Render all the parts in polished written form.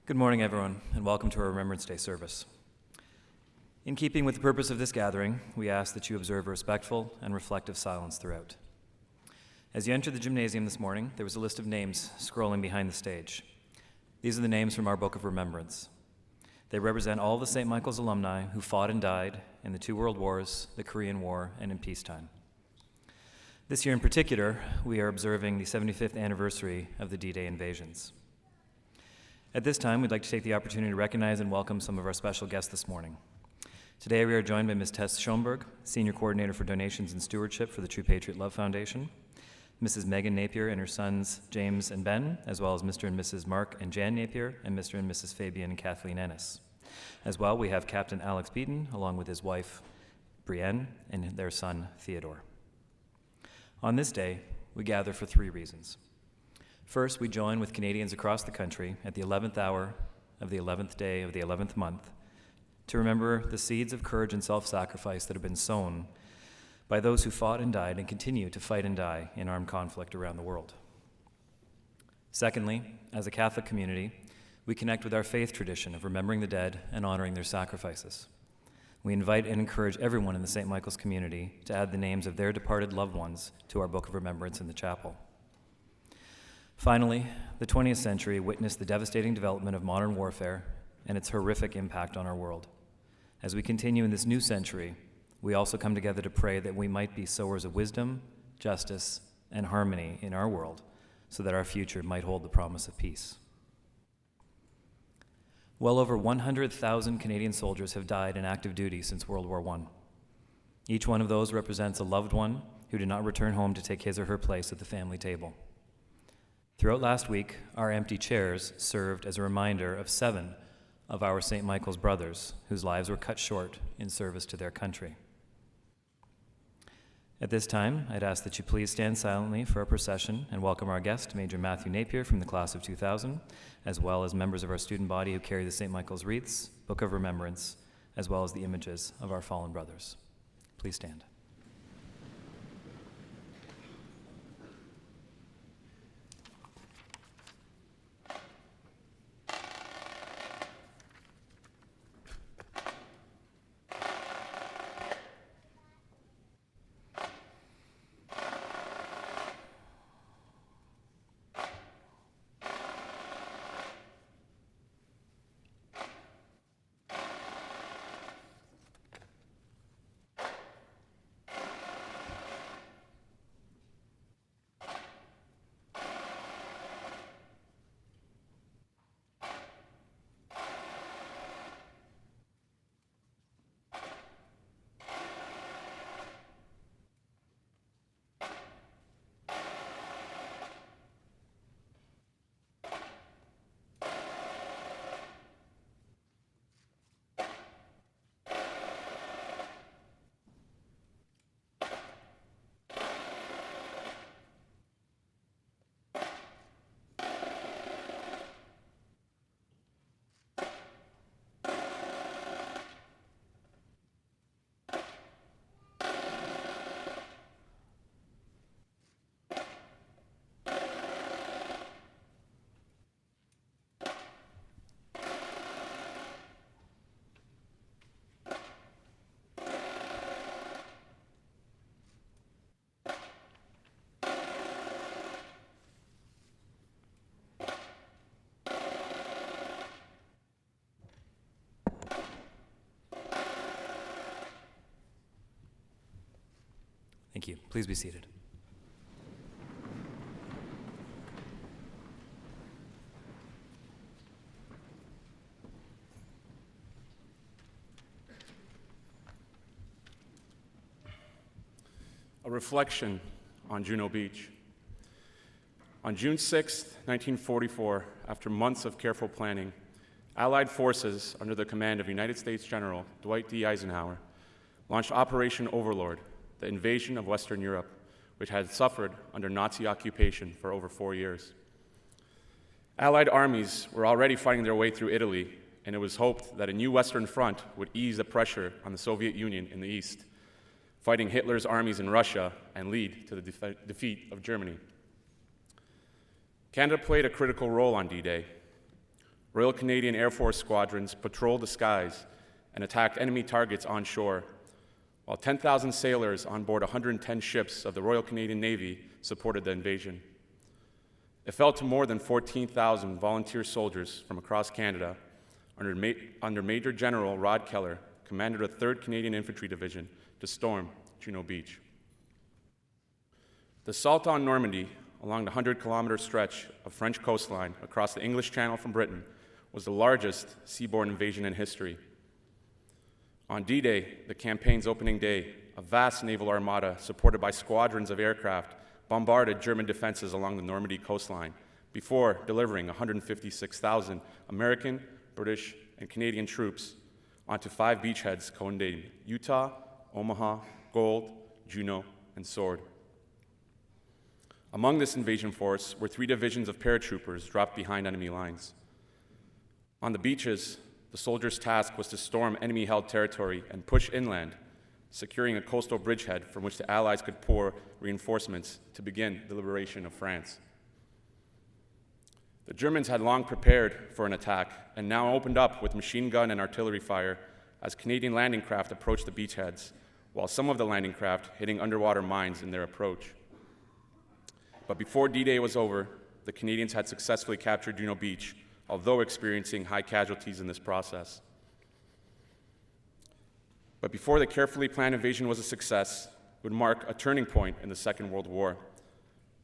Good morning, everyone, and welcome to our Remembrance Day service. In keeping with the purpose of this gathering, we ask that you observe a respectful and reflective silence throughout. As you entered the gymnasium this morning, there was a list of names scrolling behind the stage. These are the names from our Book of Remembrance. They represent all the St. Michael's alumni who fought and died in the two World Wars, the Korean War, and in peacetime. This year in particular, we are observing the 75th anniversary of the D-Day invasions. At this time, we'd like to take the opportunity to recognize and welcome some of our special guests this morning. Today, we are joined by Ms. Tess Schoenberg, Senior Coordinator for Donations and Stewardship for the True Patriot Love Foundation, Mrs. Megan Napier and her sons, James and Ben, as well as Mr. and Mrs. Mark and Jan Napier, and Mr. and Mrs. Fabian and Kathleen Ennis. As well, we have Captain Alex Beaton, along with his wife, Brienne, and their son, Theodore. On this day, we gather for three reasons. First, we join with Canadians across the country at the 11th hour of the 11th day of the 11th month to remember the seeds of courage and self-sacrifice that have been sown by those who fought and died and continue to fight and die in armed conflict around the world. Secondly, as a Catholic community, we connect with our faith tradition of remembering the dead and honoring their sacrifices. We invite and encourage everyone in the St. Michael's community to add the names of their departed loved ones to our Book of Remembrance in the chapel. Finally, the 20th century witnessed the devastating development of modern warfare and its horrific impact on our world. As we continue in this new century, we also come together to pray that we might be sowers of wisdom, justice, and harmony in our world so that our future might hold the promise of peace. Well over 100,000 Canadian soldiers have died in active duty since World War I. Each one of those represents a loved one who did not return home to take his or her place at the family table. Throughout last week, our empty chairs served as a reminder of 7 of our St. Michael's brothers whose lives were cut short in service to their country. At this time, I'd ask that you please stand silently for our procession and welcome our guest, Major Matthew Napier from the class of 2000, as well as members of our student body who carry the St. Michael's wreaths, Book of Remembrance, as well as the images of our fallen brothers. Please stand. Thank you. Please be seated. A reflection on Juno Beach. On June 6, 1944, after months of careful planning, Allied forces under the command of United States General Dwight D. Eisenhower launched Operation Overlord, the invasion of Western Europe, which had suffered under Nazi occupation for over 4 years. Allied armies were already fighting their way through Italy, and it was hoped that a new Western front would ease the pressure on the Soviet Union in the East, fighting Hitler's armies in Russia and lead to the defeat of Germany. Canada played a critical role on D-Day. Royal Canadian Air Force squadrons patrolled the skies and attacked enemy targets on shore, while 10,000 sailors on board 110 ships of the Royal Canadian Navy supported the invasion. It fell to more than 14,000 volunteer soldiers from across Canada under Major General Rod Keller, commander of the 3rd Canadian Infantry Division, to storm Juno Beach. The assault on Normandy, along the 100-kilometer stretch of French coastline across the English Channel from Britain, was the largest seaborne invasion in history. On D-Day, the campaign's opening day, a vast naval armada supported by squadrons of aircraft bombarded German defenses along the Normandy coastline before delivering 156,000 American, British, and Canadian troops onto 5 beachheads codenamed Utah, Omaha, Gold, Juno, and Sword. Among this invasion force were 3 divisions of paratroopers dropped behind enemy lines. On the beaches, the soldiers' task was to storm enemy-held territory and push inland, securing a coastal bridgehead from which the Allies could pour reinforcements to begin the liberation of France. The Germans had long prepared for an attack and now opened up with machine gun and artillery fire as Canadian landing craft approached the beachheads, while some of the landing craft hitting underwater mines in their approach. But before D-Day was over, the Canadians had successfully captured Juno Beach, although experiencing high casualties in this process. But before the carefully planned invasion was a success, it would mark a turning point in the Second World War.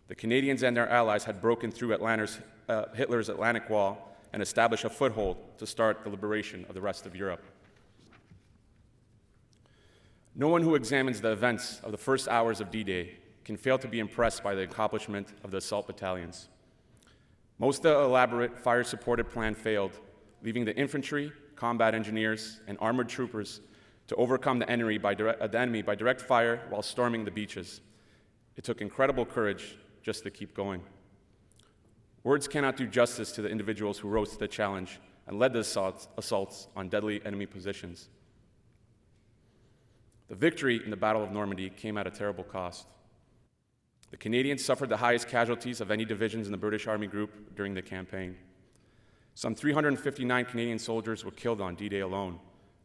The Canadians and their allies had broken through Hitler's Atlantic Wall and established a foothold to start the liberation of the rest of Europe. No one who examines the events of the first hours of D-Day can fail to be impressed by the accomplishment of the assault battalions. Most of the elaborate fire-supported plan failed, leaving the infantry, combat engineers, and armored troopers to overcome the enemy by direct fire while storming the beaches. It took incredible courage just to keep going. Words cannot do justice to the individuals who rose to the challenge and led the assaults on deadly enemy positions. The victory in the Battle of Normandy came at a terrible cost. The Canadians suffered the highest casualties of any divisions in the British Army Group during the campaign. Some 359 Canadian soldiers were killed on D-Day alone,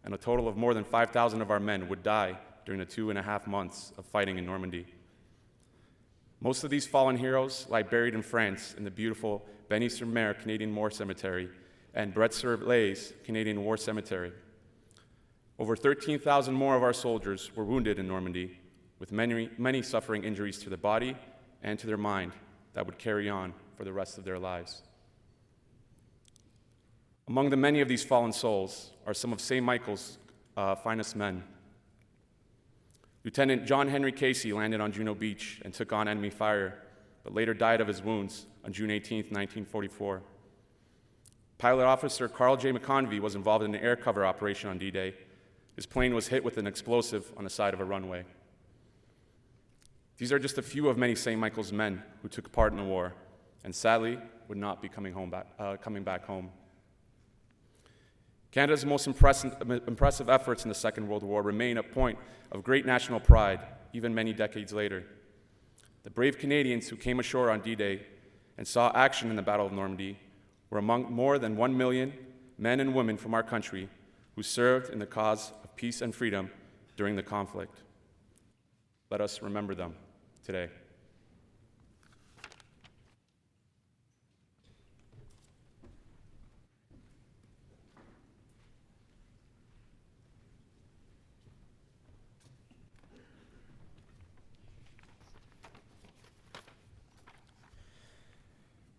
and a total of more than 5,000 of our men would die during the 2.5 months of fighting in Normandy. Most of these fallen heroes lie buried in France in the beautiful Bény-sur-Mer Canadian War Cemetery and Bret-sur-Lais Canadian War Cemetery. Over 13,000 more of our soldiers were wounded in Normandy, with many suffering injuries to their body and to their mind that would carry on for the rest of their lives. Among the many of these fallen souls are some of St. Michael's finest men. Lieutenant John Henry Casey landed on Juno Beach and took on enemy fire, but later died of his wounds on June 18, 1944. Pilot Officer Carl J. McConvey was involved in an air cover operation on D-Day. His plane was hit with an explosive on the side of a runway. These are just a few of many St. Michael's men who took part in the war, and sadly would not be coming back home. Canada's most impressive efforts in the Second World War remain a point of great national pride, even many decades later. The brave Canadians who came ashore on D-Day and saw action in the Battle of Normandy were among more than 1 million men and women from our country who served in the cause of peace and freedom during the conflict. Let us remember them today.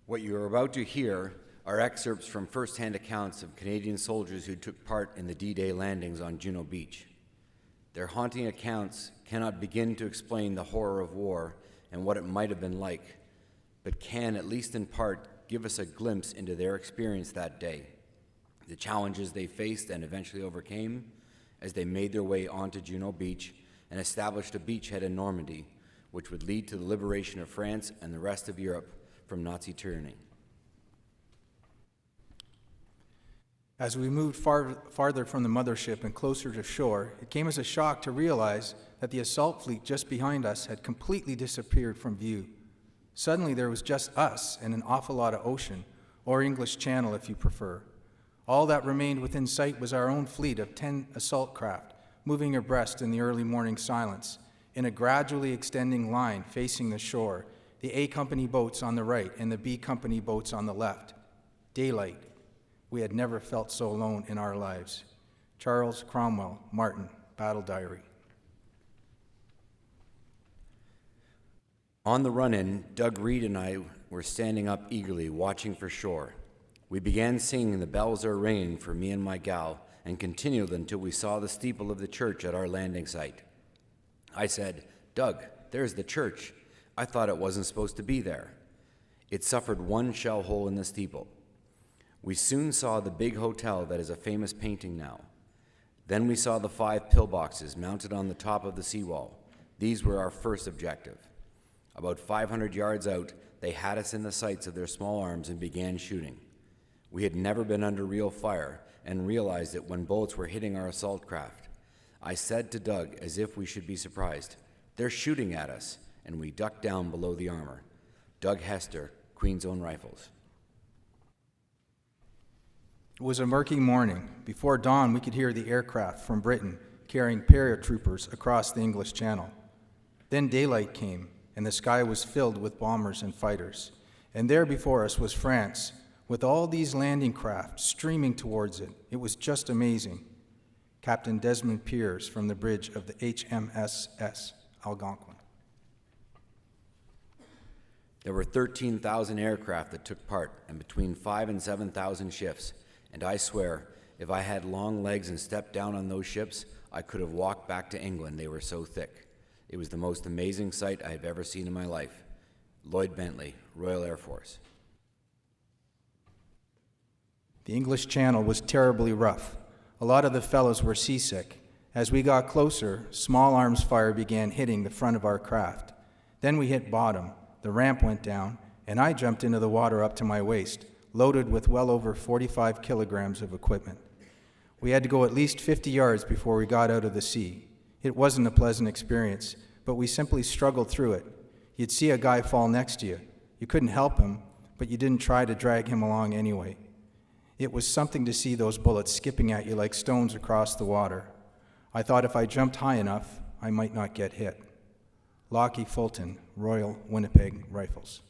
What you are about to hear are excerpts from first-hand accounts of Canadian soldiers who took part in the D-Day landings on Juno Beach. Their haunting accounts cannot begin to explain the horror of war and what it might have been like, but can, at least in part, give us a glimpse into their experience that day, the challenges they faced and eventually overcame as they made their way onto Juno Beach and established a beachhead in Normandy, which would lead to the liberation of France and the rest of Europe from Nazi tyranny. As we moved farther from the mothership and closer to shore, it came as a shock to realize that the assault fleet just behind us had completely disappeared from view. Suddenly there was just us and an awful lot of ocean, or English Channel if you prefer. All that remained within sight was our own fleet of 10 assault craft, moving abreast in the early morning silence, in a gradually extending line facing the shore, the A Company boats on the right and the B Company boats on the left. Daylight. We had never felt so alone in our lives. Charles Cromwell Martin, Battle Diary. On the run-in, Doug Reed and I were standing up eagerly, watching for shore. We began singing "The Bells Are Ringing" for me and my gal, and continued until we saw the steeple of the church at our landing site. I said, "Doug, there's the church. I thought it wasn't supposed to be there." It suffered one shell hole in the steeple. We soon saw the big hotel that is a famous painting now. Then we saw the 5 pillboxes mounted on the top of the seawall. These were our first objective. About 500 yards out, they had us in the sights of their small arms and began shooting. We had never been under real fire and realized it when bullets were hitting our assault craft. I said to Doug, as if we should be surprised, "They're shooting at us," and we ducked down below the armor. Doug Hester, Queen's Own Rifles. It was a murky morning. Before dawn, we could hear the aircraft from Britain carrying paratroopers across the English Channel. Then daylight came, and the sky was filled with bombers and fighters. And there before us was France, with all these landing craft streaming towards it. It was just amazing. Captain Desmond Piers from the bridge of the HMSS Algonquin. There were 13,000 aircraft that took part, and between 5,000 and 7,000 ships. And I swear, if I had long legs and stepped down on those ships, I could have walked back to England. They were so thick. It was the most amazing sight I have ever seen in my life. Lloyd Bentley, Royal Air Force. The English Channel was terribly rough. A lot of the fellows were seasick. As we got closer, small arms fire began hitting the front of our craft. Then we hit bottom, the ramp went down, and I jumped into the water up to my waist, loaded with well over 45 kilograms of equipment. We had to go at least 50 yards before we got out of the sea. It wasn't a pleasant experience, but we simply struggled through it. You'd see a guy fall next to you. You couldn't help him, but you didn't try to drag him along anyway. It was something to see those bullets skipping at you like stones across the water. I thought if I jumped high enough, I might not get hit. Lockie Fulton, Royal Winnipeg Rifles.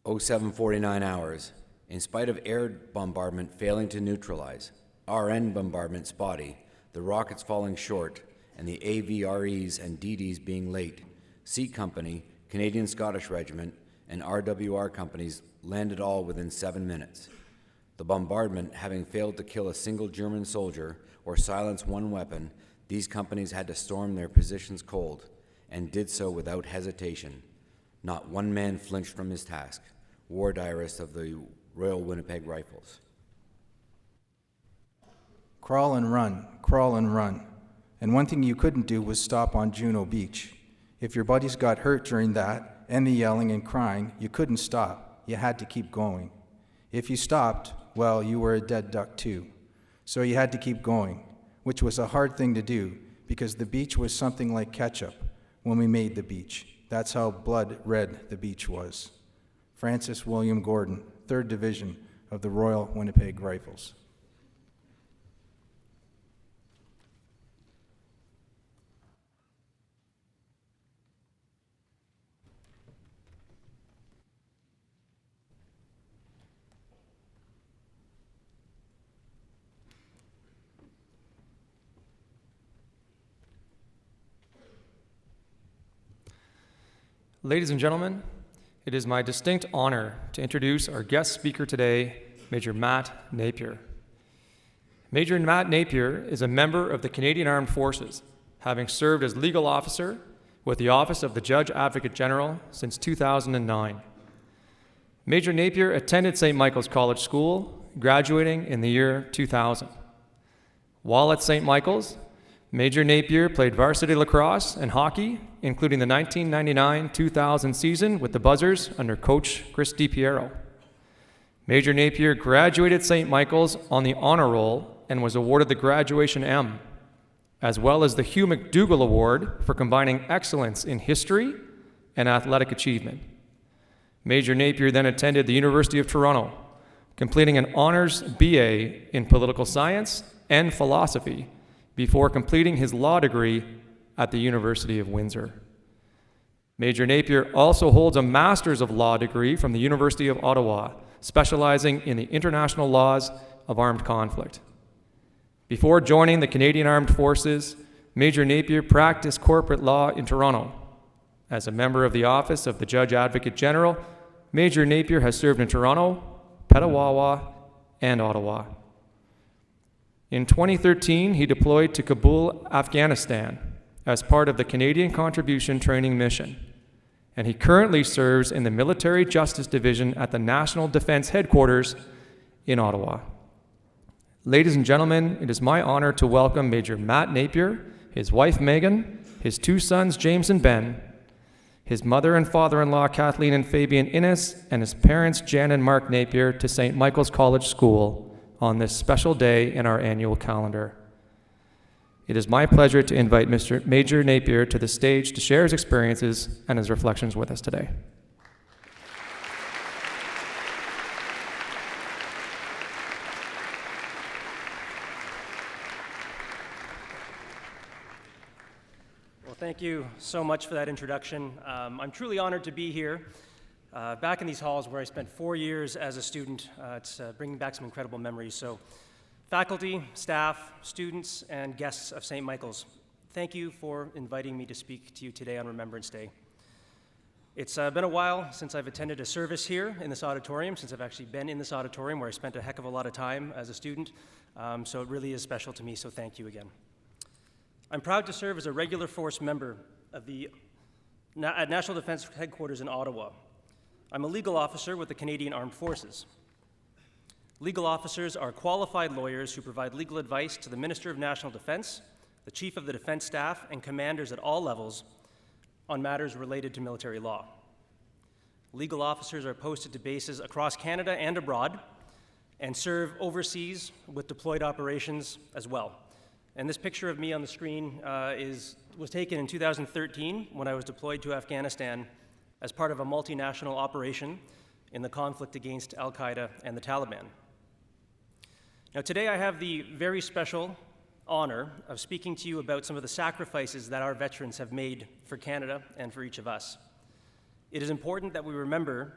0749 hours. In spite of air bombardment failing to neutralize, RN bombardment spotty, the rockets falling short, and the AVREs and DDs being late, C Company, Canadian Scottish Regiment, and RWR companies landed all within 7 minutes. The bombardment having failed to kill a single German soldier or silence one weapon, these companies had to storm their positions cold, and did so without hesitation. Not one man flinched from his task. War Diarist of the Royal Winnipeg Rifles. Crawl and run, crawl and run. And one thing you couldn't do was stop on Juno Beach. If your buddies got hurt during that, and the yelling and crying, you couldn't stop. You had to keep going. If you stopped, well, you were a dead duck too. So you had to keep going, which was a hard thing to do because the beach was something like ketchup when we made the beach. That's how blood red the beach was. Francis William Gordon, 3rd Division of the Royal Winnipeg Rifles. Ladies and gentlemen, it is my distinct honor to introduce our guest speaker today, Major Matt Napier. Major Matt Napier is a member of the Canadian Armed Forces, having served as legal officer with the Office of the Judge Advocate General since 2009. Major Napier attended St. Michael's College School, graduating in the year 2000. While at St. Michael's, Major Napier played varsity lacrosse and hockey, including the 1999-2000 season with the Buzzers under Coach Chris DiPiero. Major Napier graduated St. Michael's on the honor roll and was awarded the Graduation M, as well as the Hugh McDougall Award for combining excellence in history and athletic achievement. Major Napier then attended the University of Toronto, completing an honors BA in political science and philosophy before completing his law degree at the University of Windsor. Major Napier also holds a Master's of Law degree from the University of Ottawa, specializing in the international laws of armed conflict. Before joining the Canadian Armed Forces, Major Napier practiced corporate law in Toronto. As a member of the Office of the Judge Advocate General, Major Napier has served in Toronto, Petawawa, and Ottawa. In 2013, he deployed to Kabul, Afghanistan, as part of the Canadian Contribution Training Mission, and he currently serves in the Military Justice Division at the National Defense Headquarters in Ottawa. Ladies and gentlemen, it is my honor to welcome Major Matt Napier, his wife Megan, his two sons James and Ben, his mother and father-in-law Kathleen and Fabian Innes, and his parents Jan and Mark Napier to St. Michael's College School on this special day in our annual calendar. It is my pleasure to invite Mr. Major Napier to the stage to share his experiences and his reflections with us today. Well, thank you so much for that introduction. I'm truly honored to be here, back in these halls where I spent 4 years as a student. It's bringing back some incredible memories. So, faculty, staff, students, and guests of St. Michael's, thank you for inviting me to speak to you today on Remembrance Day. It's been a while since I've attended a service here in this auditorium, since I've actually been in this auditorium where I spent a heck of a lot of time as a student, so it really is special to me, so thank you again. I'm proud to serve as a regular force member of at National Defense Headquarters in Ottawa. I'm a legal officer with the Canadian Armed Forces. Legal officers are qualified lawyers who provide legal advice to the Minister of National Defense, the Chief of the Defense Staff, and commanders at all levels on matters related to military law. Legal officers are posted to bases across Canada and abroad and serve overseas with deployed operations as well. And this picture of me on the screen was taken in 2013 when I was deployed to Afghanistan as part of a multinational operation in the conflict against Al-Qaeda and the Taliban. Now, today I have the very special honor of speaking to you about some of the sacrifices that our veterans have made for Canada and for each of us. It is important that we remember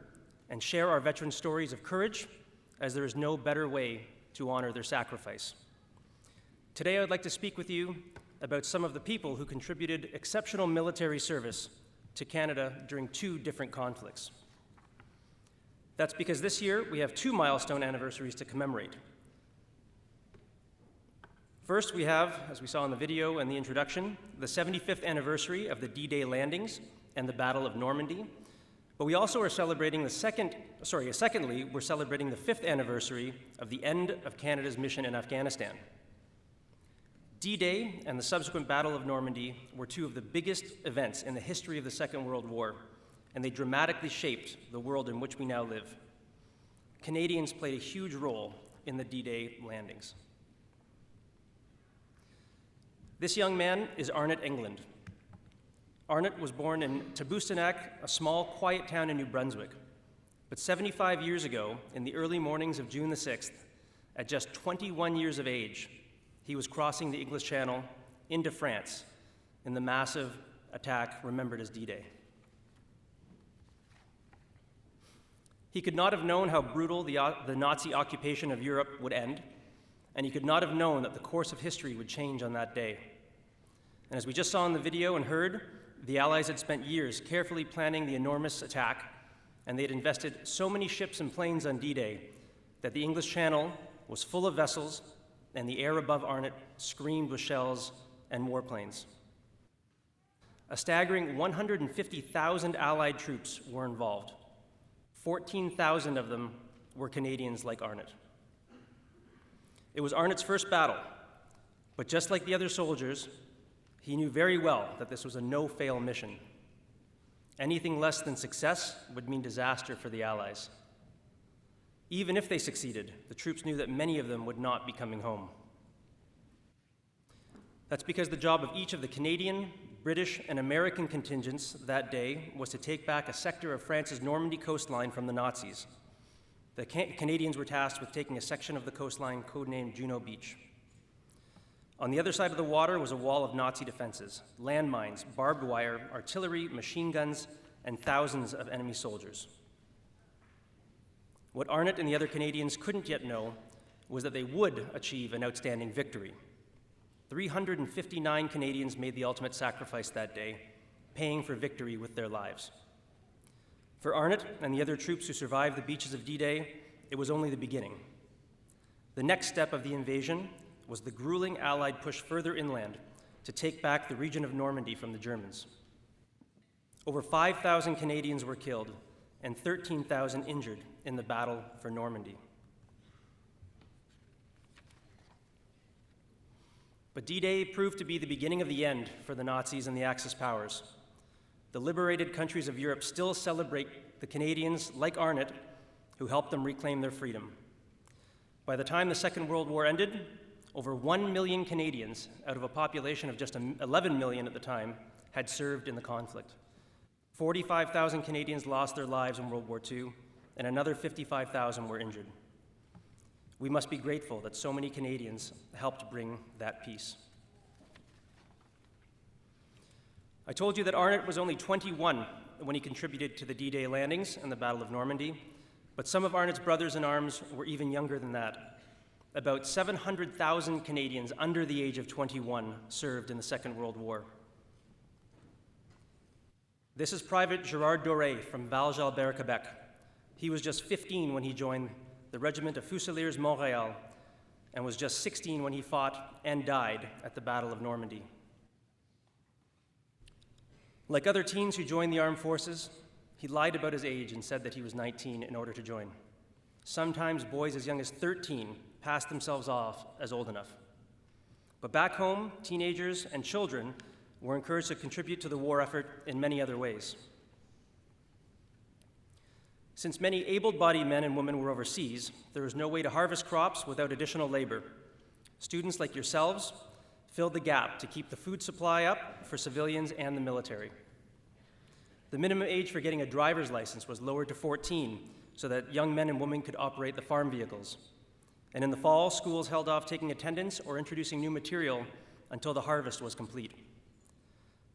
and share our veterans' stories of courage, as there is no better way to honor their sacrifice. Today, I would like to speak with you about some of the people who contributed exceptional military service to Canada during 2 different conflicts. That's because this year we have 2 milestone anniversaries to commemorate. First, we have, as we saw in the video and the introduction, the 75th anniversary of the D-Day landings and the Battle of Normandy. But we also are celebrating secondly, we're celebrating the 5th anniversary of the end of Canada's mission in Afghanistan. D-Day and the subsequent Battle of Normandy were 2 of the biggest events in the history of the Second World War, and they dramatically shaped the world in which we now live. Canadians played a huge role in the D-Day landings. This young man is Arnott England. Arnott was born in Tabustanak, a small, quiet town in New Brunswick. But 75 years ago, in the early mornings of June the 6th, at just 21 years of age, he was crossing the English Channel into France in the massive attack remembered as D-Day. He could not have known how brutal the Nazi occupation of Europe would end, and he could not have known that the course of history would change on that day. And as we just saw in the video and heard, the Allies had spent years carefully planning the enormous attack, and they had invested so many ships and planes on D-Day that the English Channel was full of vessels, and the air above Arnott screamed with shells and warplanes. A staggering 150,000 Allied troops were involved. 14,000 of them were Canadians like Arnott. It was Arnott's first battle, but just like the other soldiers, he knew very well that this was a no-fail mission. Anything less than success would mean disaster for the Allies. Even if they succeeded, the troops knew that many of them would not be coming home. That's because the job of each of the Canadian, British, and American contingents that day was to take back a sector of France's Normandy coastline from the Nazis. The Canadians were tasked with taking a section of the coastline codenamed Juno Beach. On the other side of the water was a wall of Nazi defenses, landmines, barbed wire, artillery, machine guns, and thousands of enemy soldiers. What Arnott and the other Canadians couldn't yet know was that they would achieve an outstanding victory. 359 Canadians made the ultimate sacrifice that day, paying for victory with their lives. For Arnott and the other troops who survived the beaches of D-Day, it was only the beginning. The next step of the invasion was the grueling Allied push further inland to take back the region of Normandy from the Germans. Over 5,000 Canadians were killed and 13,000 injured in the battle for Normandy. But D-Day proved to be the beginning of the end for the Nazis and the Axis powers. The liberated countries of Europe still celebrate the Canadians, like Arnott, who helped them reclaim their freedom. By the time the Second World War ended, over 1 million Canadians, out of a population of just 11 million at the time, had served in the conflict. 45,000 Canadians lost their lives in World War II, and another 55,000 were injured. We must be grateful that so many Canadians helped bring that peace. I told you that Arnott was only 21 when he contributed to the D-Day landings and the Battle of Normandy, but some of Arnott's brothers in arms were even younger than that. About 700,000 Canadians under the age of 21 served in the Second World War. This is Private Gerard Doré from Val-Jalbert, Quebec. He was just 15 when he joined the Regiment of Fusiliers Montréal and was just 16 when he fought and died at the Battle of Normandy. Like other teens who joined the armed forces, he lied about his age and said that he was 19 in order to join. Sometimes boys as young as 13 passed themselves off as old enough. But back home, teenagers and children were encouraged to contribute to the war effort in many other ways. Since many able-bodied men and women were overseas, there was no way to harvest crops without additional labor. Students like yourselves filled the gap to keep the food supply up for civilians and the military. The minimum age for getting a driver's license was lowered to 14 so that young men and women could operate the farm vehicles. And in the fall, schools held off taking attendance or introducing new material until the harvest was complete.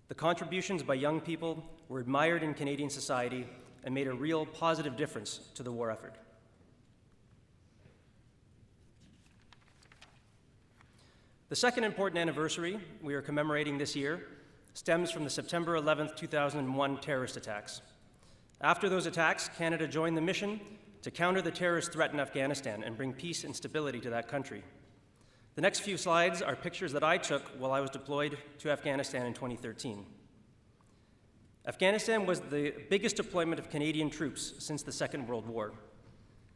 The contributions by young people were admired in Canadian society and made a real positive difference to the war effort. The second important anniversary we are commemorating this year stems from the September 11th, 2001 terrorist attacks. After those attacks, Canada joined the mission to counter the terrorist threat in Afghanistan and bring peace and stability to that country. The next few slides are pictures that I took while I was deployed to Afghanistan in 2013. Afghanistan was the biggest deployment of Canadian troops since the Second World War.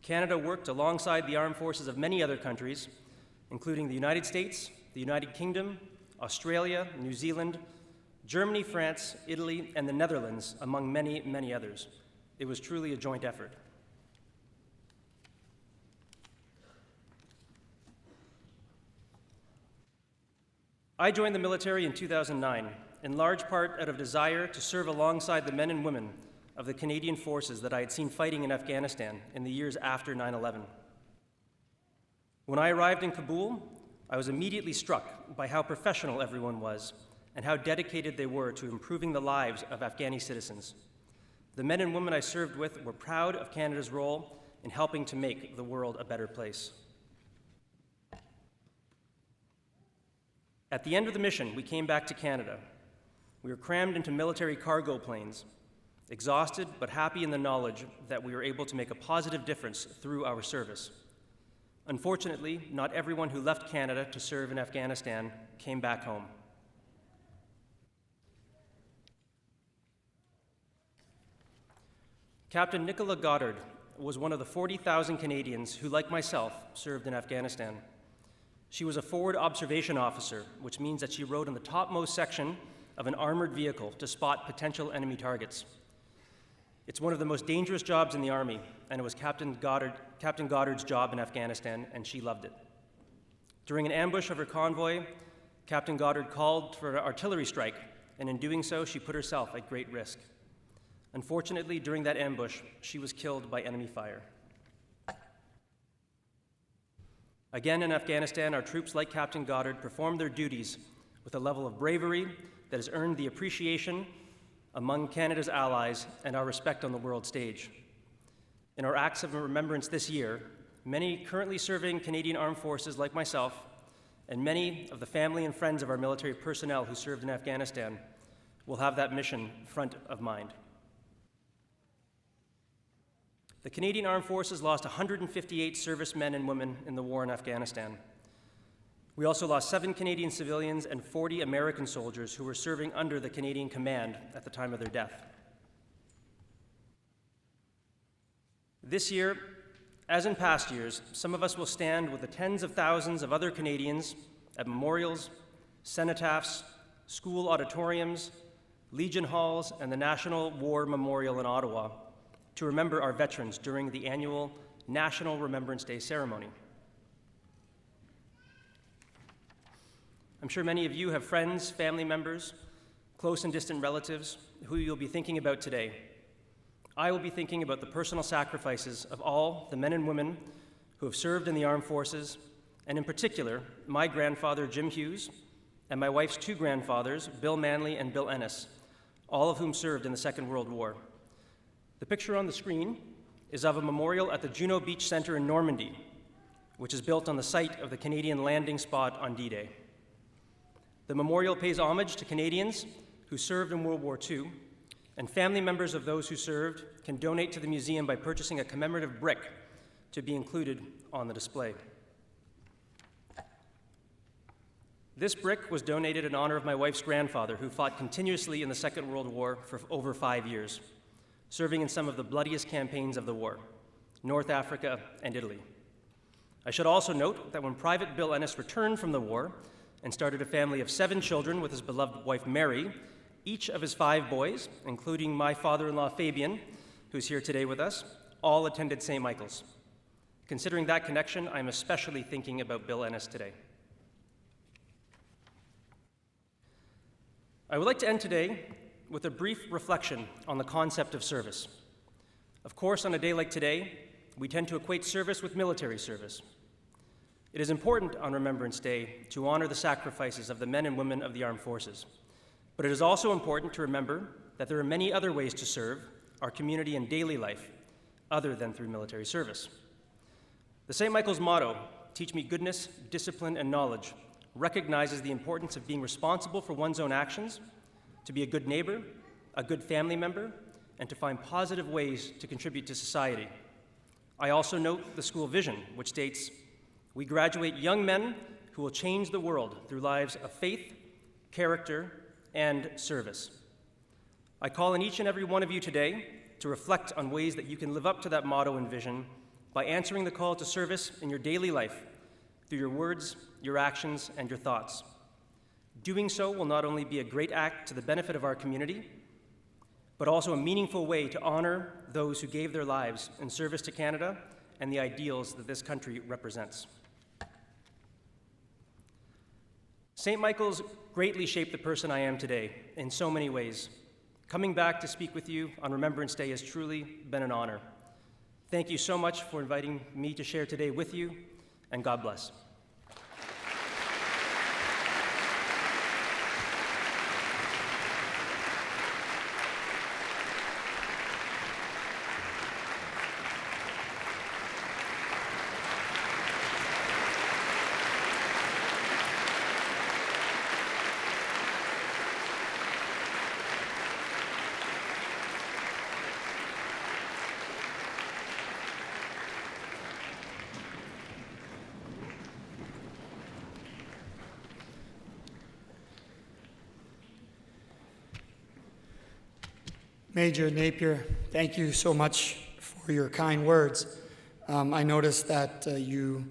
Canada worked alongside the armed forces of many other countries, including the United States, the United Kingdom, Australia, New Zealand, Germany, France, Italy, and the Netherlands, among many, many others. It was truly a joint effort. I joined the military in 2009, in large part out of desire to serve alongside the men and women of the Canadian forces that I had seen fighting in Afghanistan in the years after 9/11. When I arrived in Kabul, I was immediately struck by how professional everyone was and how dedicated they were to improving the lives of Afghani citizens. The men and women I served with were proud of Canada's role in helping to make the world a better place. At the end of the mission, we came back to Canada. We were crammed into military cargo planes, exhausted but happy in the knowledge that we were able to make a positive difference through our service. Unfortunately, not everyone who left Canada to serve in Afghanistan came back home. Captain Nicola Goddard was one of the 40,000 Canadians who, like myself, served in Afghanistan. She was a forward observation officer, which means that she rode in the topmost section of an armored vehicle to spot potential enemy targets. It's one of the most dangerous jobs in the Army, and it was Captain Goddard's job in Afghanistan, and she loved it. During an ambush of her convoy, Captain Goddard called for an artillery strike, and in doing so, she put herself at great risk. Unfortunately, during that ambush, she was killed by enemy fire. Again, in Afghanistan, our troops, like Captain Goddard, performed their duties with a level of bravery that has earned the appreciation among Canada's allies and our respect on the world stage. In our acts of remembrance this year, many currently serving Canadian Armed Forces like myself, and many of the family and friends of our military personnel who served in Afghanistan will have that mission front of mind. The Canadian Armed Forces lost 158 servicemen and women in the war in Afghanistan. We also lost 7 Canadian civilians and 40 American soldiers who were serving under the Canadian command at the time of their death. This year, as in past years, some of us will stand with the tens of thousands of other Canadians at memorials, cenotaphs, school auditoriums, Legion halls, and the National War Memorial in Ottawa to remember our veterans during the annual National Remembrance Day ceremony. I'm sure many of you have friends, family members, close and distant relatives who you'll be thinking about today. I will be thinking about the personal sacrifices of all the men and women who have served in the armed forces, and in particular, my grandfather, Jim Hughes, and my wife's 2 grandfathers, Bill Manley and Bill Ennis, all of whom served in the Second World War. The picture on the screen is of a memorial at the Juno Beach Centre in Normandy, which is built on the site of the Canadian landing spot on D-Day. The memorial pays homage to Canadians who served in World War II, and family members of those who served can donate to the museum by purchasing a commemorative brick to be included on the display. This brick was donated in honor of my wife's grandfather, who fought continuously in the Second World War for over 5 years, serving in some of the bloodiest campaigns of the war, North Africa and Italy. I should also note that when Private Bill Ennis returned from the war and started a family of 7 children with his beloved wife Mary, each of his 5 boys, including my father-in-law Fabian, who's here today with us, all attended St. Michael's. Considering that connection, I'm especially thinking about Bill Ennis today. I would like to end today with a brief reflection on the concept of service. Of course, on a day like today, we tend to equate service with military service. It is important on Remembrance Day to honor the sacrifices of the men and women of the armed forces. But it is also important to remember that there are many other ways to serve our community in daily life other than through military service. The St. Michael's motto, "Teach me goodness, discipline, and knowledge," recognizes the importance of being responsible for one's own actions, to be a good neighbor, a good family member, and to find positive ways to contribute to society. I also note the school vision, which states, "We graduate young men who will change the world through lives of faith, character, and service." I call on each and every one of you today to reflect on ways that you can live up to that motto and vision by answering the call to service in your daily life through your words, your actions, and your thoughts. Doing so will not only be a great act to the benefit of our community, but also a meaningful way to honor those who gave their lives in service to Canada and the ideals that this country represents. St. Michael's greatly shaped the person I am today in so many ways. Coming back to speak with you on Remembrance Day has truly been an honor. Thank you so much for inviting me to share today with you, and God bless. Major Napier, thank you so much for your kind words. I noticed that you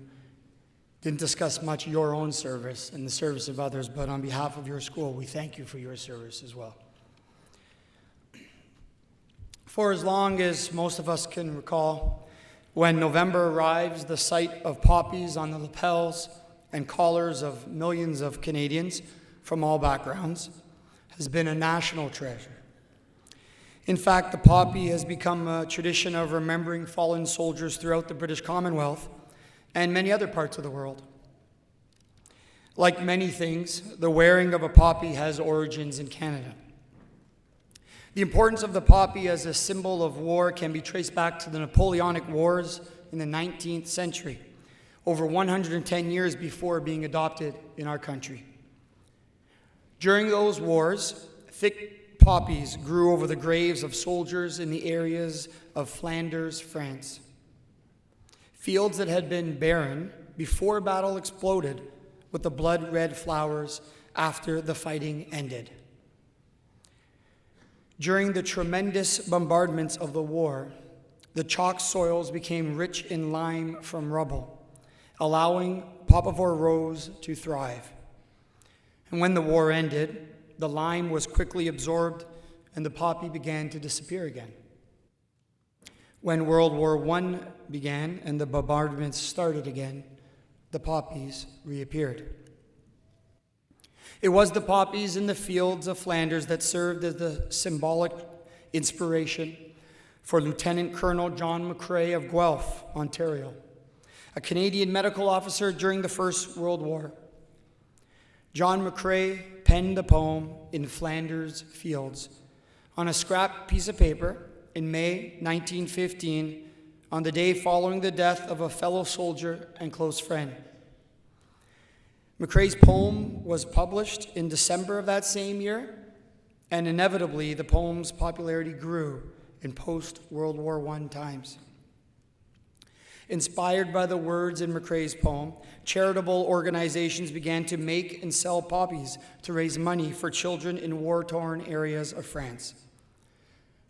didn't discuss much your own service and the service of others, but on behalf of your school, we thank you for your service as well. For as long as most of us can recall, when November arrives, the sight of poppies on the lapels and collars of millions of Canadians from all backgrounds has been a national treasure. In fact, the poppy has become a tradition of remembering fallen soldiers throughout the British Commonwealth, and many other parts of the world. Like many things, the wearing of a poppy has origins in Canada. The importance of the poppy as a symbol of war can be traced back to the Napoleonic Wars in the 19th century, over 110 years before being adopted in our country. During those wars, thick poppies grew over the graves of soldiers in the areas of Flanders, France. Fields that had been barren before battle exploded with the blood-red flowers after the fighting ended. During the tremendous bombardments of the war, the chalk soils became rich in lime from rubble, allowing Papaver rose to thrive. And when the war ended, the lime was quickly absorbed and the poppy began to disappear again. When World War I began and the bombardments started again, the poppies reappeared. It was the poppies in the fields of Flanders that served as the symbolic inspiration for Lieutenant Colonel John McCrae of Guelph, Ontario, a Canadian medical officer during the First World War. John McCrae penned the poem In Flanders Fields on a scrap piece of paper in May 1915, on the day following the death of a fellow soldier and close friend. McCrae's poem was published in December of that same year, and inevitably the poem's popularity grew in post-World War I times. Inspired by the words in McCrae's poem, charitable organizations began to make and sell poppies to raise money for children in war-torn areas of France.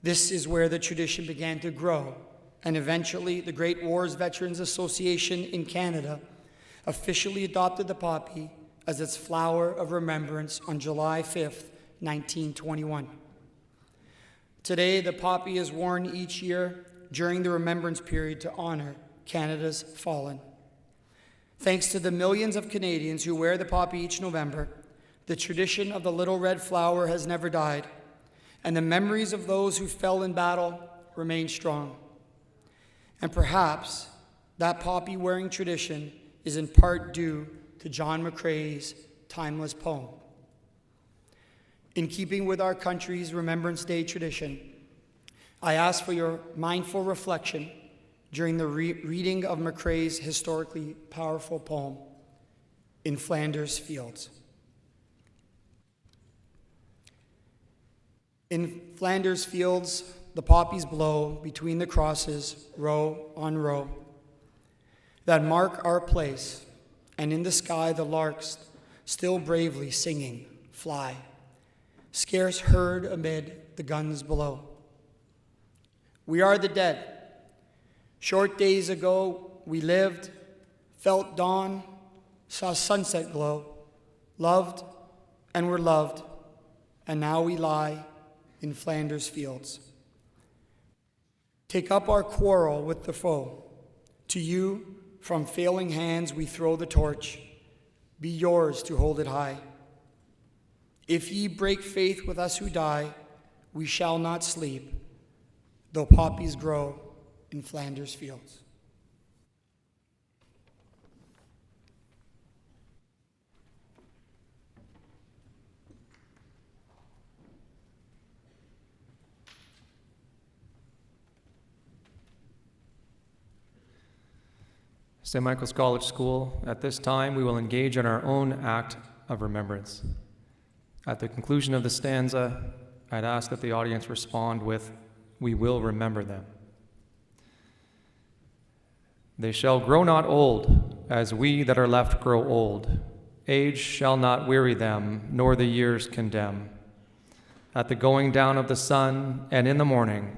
This is where the tradition began to grow, and eventually the Great Wars Veterans Association in Canada officially adopted the poppy as its flower of remembrance on July 5th, 1921. Today, the poppy is worn each year during the remembrance period to honor Canada's fallen. Thanks to the millions of Canadians who wear the poppy each November, the tradition of the little red flower has never died, and the memories of those who fell in battle remain strong. And perhaps that poppy-wearing tradition is in part due to John McCrae's timeless poem. In keeping with our country's Remembrance Day tradition, I ask for your mindful reflection during the reading of McCrae's historically powerful poem, In Flanders Fields. In Flanders Fields, the poppies blow between the crosses, row on row, that mark our place, and in the sky the larks, still bravely singing, fly, scarce heard amid the guns below. We are the dead. Short days ago we lived, felt dawn, saw sunset glow, loved and were loved, and now we lie in Flanders Fields. Take up our quarrel with the foe. To you, from failing hands we throw the torch. Be yours to hold it high. If ye break faith with us who die, we shall not sleep, though poppies grow in Flanders Fields. St. Michael's College School, at this time we will engage in our own act of remembrance. At the conclusion of the stanza, I'd ask that the audience respond with, "We will remember them." They shall grow not old, as we that are left grow old. Age shall not weary them, nor the years condemn. At the going down of the sun and in the morning,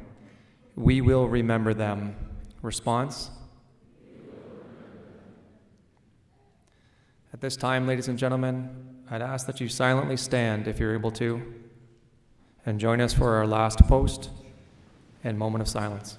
we will remember them. Response? At this time, ladies and gentlemen, I'd ask that you silently stand if you're able to, and join us for our last post and moment of silence.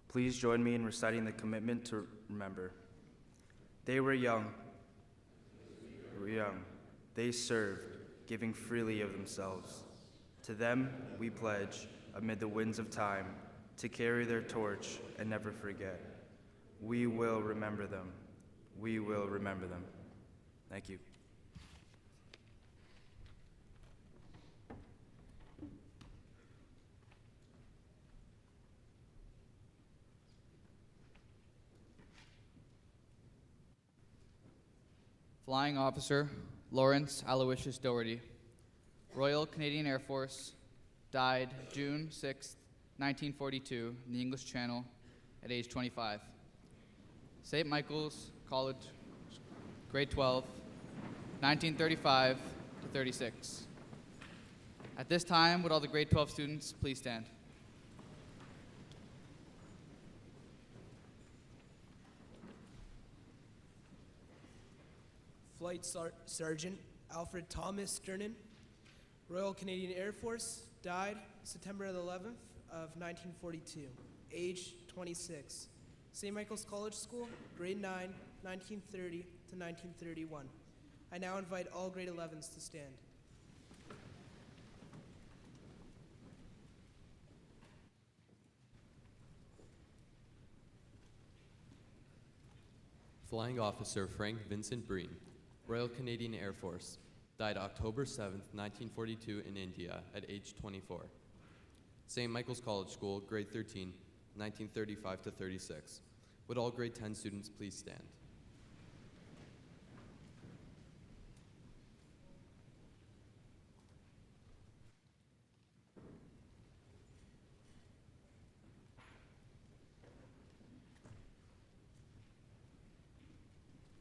Please join me in reciting the commitment to remember. They were young. They served, giving freely of themselves. To them we pledge, amid the winds of time, to carry their torch and never forget. We will remember them. We will remember them. Thank you. Flying Officer Lawrence Aloysius Doherty, Royal Canadian Air Force, died June 6, 1942, in the English Channel at age 25. St. Michael's College, grade 12, 1935 to 36. At this time, would all the grade 12 students please stand? Flight Sergeant Alfred Thomas Sternin, Royal Canadian Air Force, died September 11th of 1942, age 26. St. Michael's College School, grade 9, 1930 to 1931. I now invite all grade 11s to stand. Flying Officer Frank Vincent Breen, Royal Canadian Air Force, died October 7, 1942 in India at age 24. St. Michael's College School, grade 13, 1935 to 36. Would all grade 10 students please stand?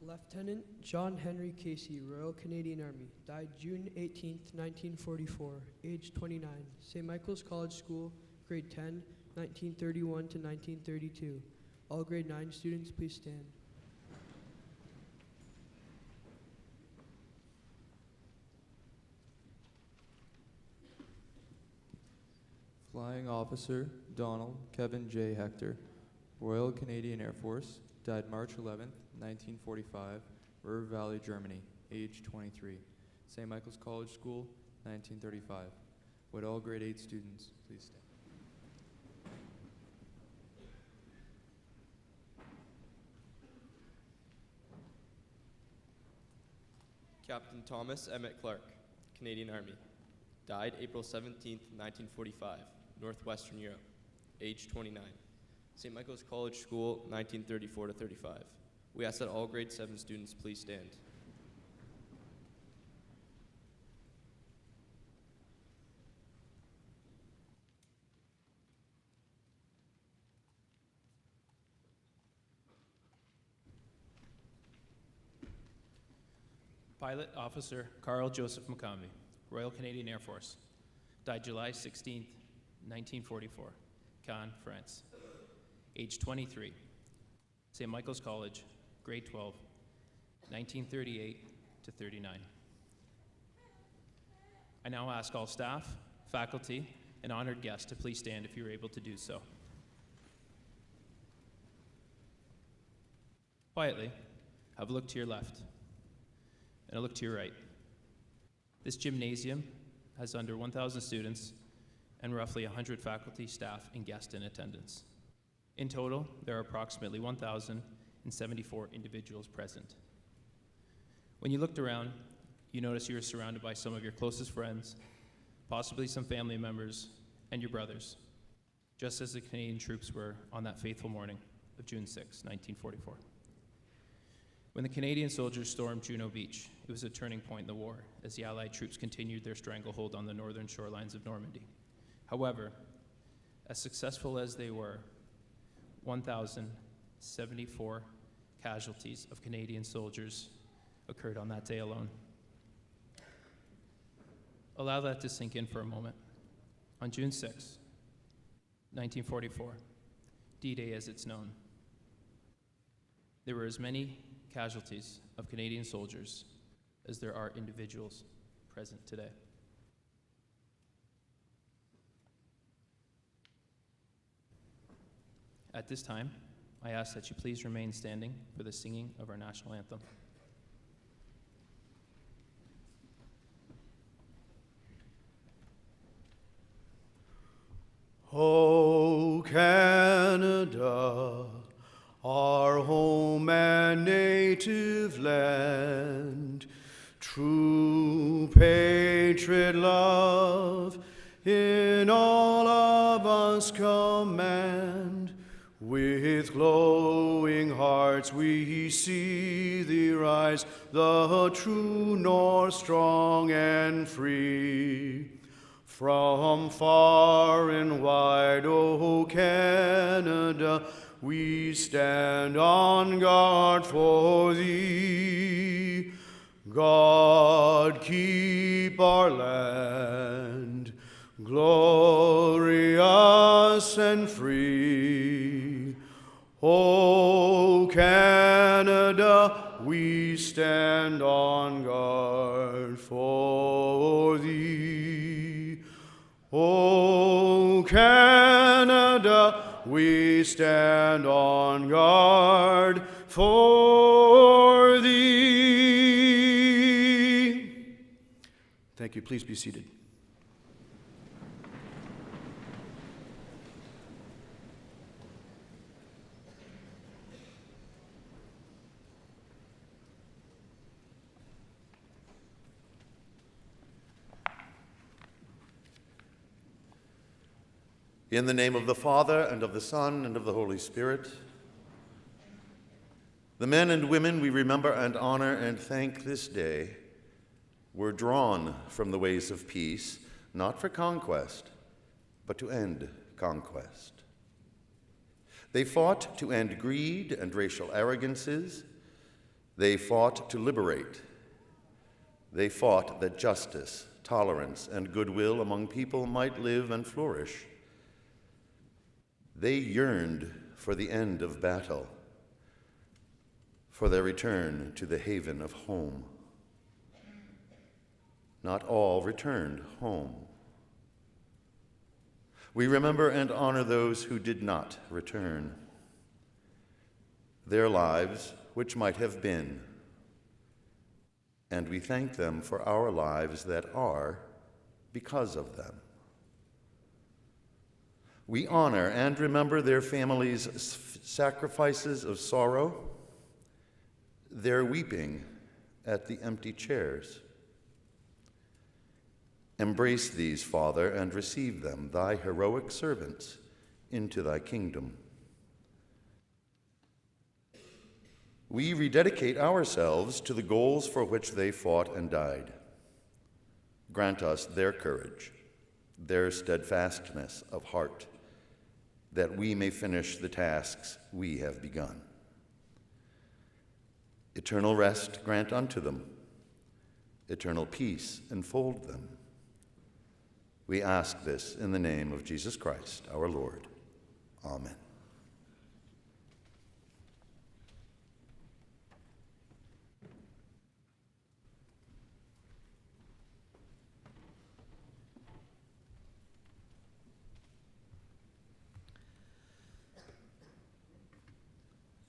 Lieutenant John Henry Casey, Royal Canadian Army, died June 18, 1944, age 29. St. Michael's College School, grade 10, 1931 to 1932. All grade 9 students, please stand. Flying Officer Donald Kevin J. Hector, Royal Canadian Air Force, died March 11, 1945, Ruhr Valley, Germany, age 23. St. Michael's College School, 1935. Would all grade 8 students please stand? Captain Thomas Emmett Clark, Canadian Army, died April 17, 1945, Northwestern Europe, age 29. St. Michael's College School, 1934 to 35. We ask that all grade 7 students please stand. Pilot Officer Carl Joseph McCombie, Royal Canadian Air Force, died July 16, 1944, Cannes, France, age 23. St. Michael's College, grade 12, 1938 to 39. I now ask all staff, faculty, and honored guests to please stand if you are able to do so. Quietly, have a look to your left and a look to your right. This gymnasium has under 1,000 students and roughly 100 faculty, staff, and guests in attendance. In total, there are approximately 1,074 individuals present. When you looked around, you noticed you were surrounded by some of your closest friends, possibly some family members, and your brothers, just as the Canadian troops were on that fateful morning of June 6, 1944. When the Canadian soldiers stormed Juno Beach, it was a turning point in the war as the Allied troops continued their stranglehold on the northern shorelines of Normandy. However, as successful as they were, 1,074 casualties of Canadian soldiers occurred on that day alone. Allow that to sink in for a moment. On June 6, 1944, D-Day as it's known, there were as many casualties of Canadian soldiers as there are individuals present today. At this time, I ask that you please remain standing for the singing of our national anthem. O Canada, our home and native land, true patriot love in all of us command. With glowing hearts we see thee rise, the true north, strong and free. From far and wide, O Canada, we stand on guard for thee. God, keep our land glorious and free. O Canada, we stand on guard for thee. O Canada, we stand on guard for thee. Thank you. Please be seated. In the name of the Father, and of the Son, and of the Holy Spirit, the men and women we remember and honor and thank this day were drawn from the ways of peace, not for conquest, but to end conquest. They fought to end greed and racial arrogances. They fought to liberate. They fought that justice, tolerance, and goodwill among people might live and flourish. They yearned for the end of battle, for their return to the haven of home. Not all returned home. We remember and honor those who did not return. Their lives, which might have been, and we thank them for our lives that are because of them. We honor and remember their families' sacrifices of sorrow, their weeping at the empty chairs. Embrace these, Father, and receive them, thy heroic servants, into thy kingdom. We rededicate ourselves to the goals for which they fought and died. Grant us their courage, their steadfastness of heart, that we may finish the tasks we have begun. Eternal rest grant unto them, eternal peace enfold them. We ask this in the name of Jesus Christ, our Lord. Amen.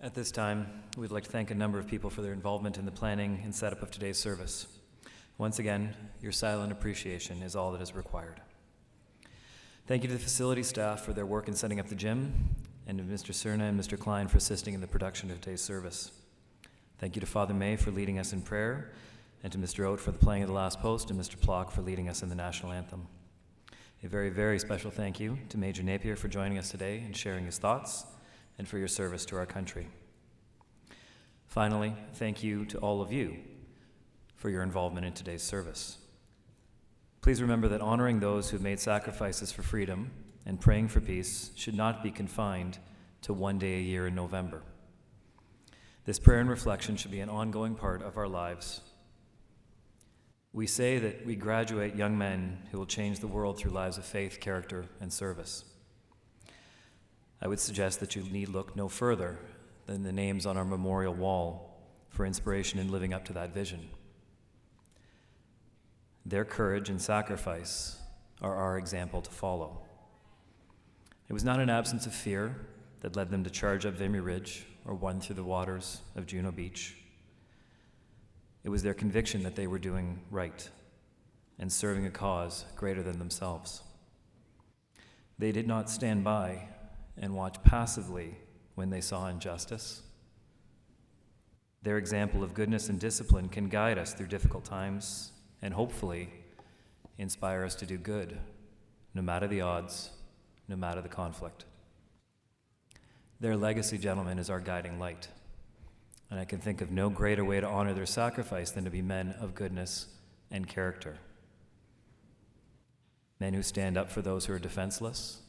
At this time, we'd like to thank a number of people for their involvement in the planning and setup of today's service. Once again, your silent appreciation is all that is required. Thank you to the facility staff for their work in setting up the gym, and to Mr. Cerna and Mr. Klein for assisting in the production of today's service. Thank you to Father May for leading us in prayer, and to Mr. Oat for the playing of the last post, and Mr. Plock for leading us in the national anthem. A very, very special thank you to Major Napier for joining us today and sharing his thoughts, and for your service to our country. Finally, thank you to all of you for your involvement in today's service. Please remember that honoring those who have made sacrifices for freedom and praying for peace should not be confined to one day a year in November. This prayer and reflection should be an ongoing part of our lives. We say that we graduate young men who will change the world through lives of faith, character, and service. I would suggest that you need look no further than the names on our memorial wall for inspiration in living up to that vision. Their courage and sacrifice are our example to follow. It was not an absence of fear that led them to charge up Vimy Ridge or won through the waters of Juno Beach. It was their conviction that they were doing right and serving a cause greater than themselves. They did not stand by and watch passively when they saw injustice. Their example of goodness and discipline can guide us through difficult times and hopefully inspire us to do good, no matter the odds, no matter the conflict. Their legacy, gentlemen, is our guiding light, and I can think of no greater way to honor their sacrifice than to be men of goodness and character. Men who stand up for those who are defenseless,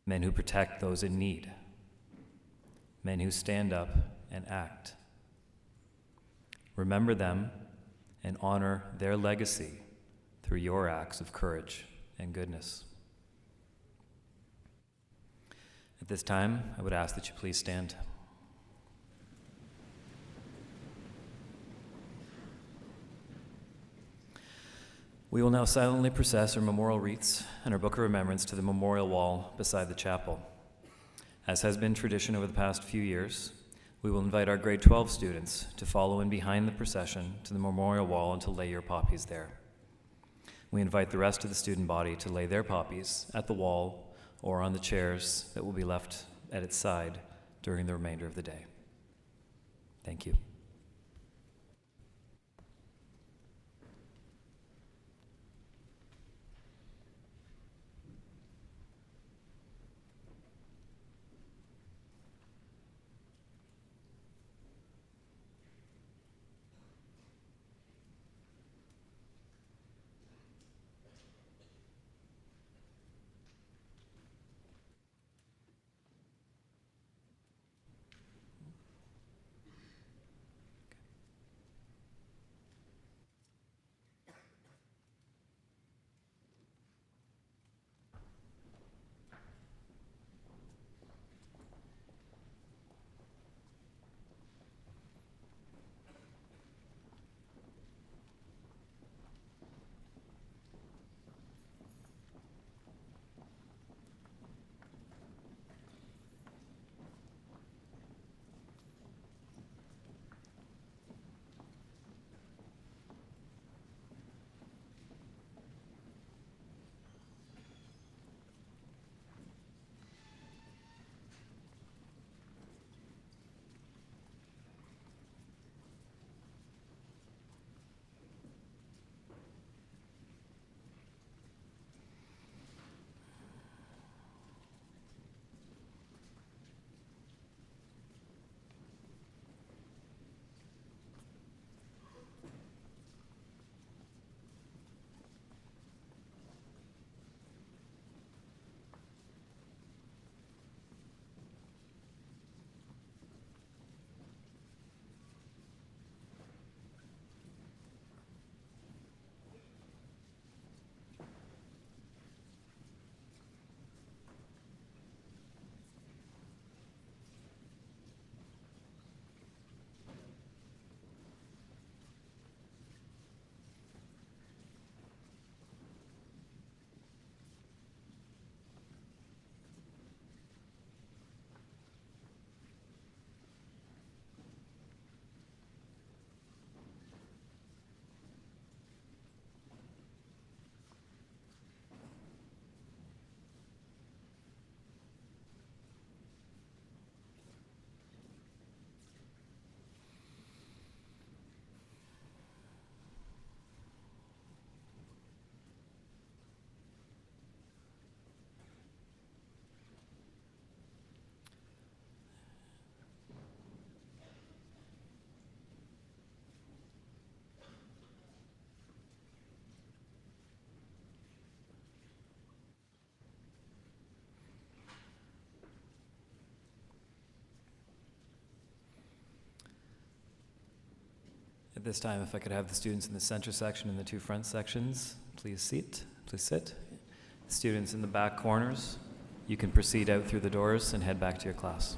men who protect those in need, men who stand up and act. Remember them and honor their legacy through your acts of courage and goodness. At this time, I would ask that you please stand. We will now silently process our memorial wreaths and our Book of Remembrance to the memorial wall beside the chapel. As has been tradition over the past few years, we will invite our grade 12 students to follow in behind the procession to the memorial wall and to lay your poppies there. We invite the rest of the student body to lay their poppies at the wall or on the chairs that will be left at its side during the remainder of the day. Thank you. At this time, if I could have the students in the center section and the two front sections, please sit. Students in the back corners, you can proceed out through the doors and head back to your class.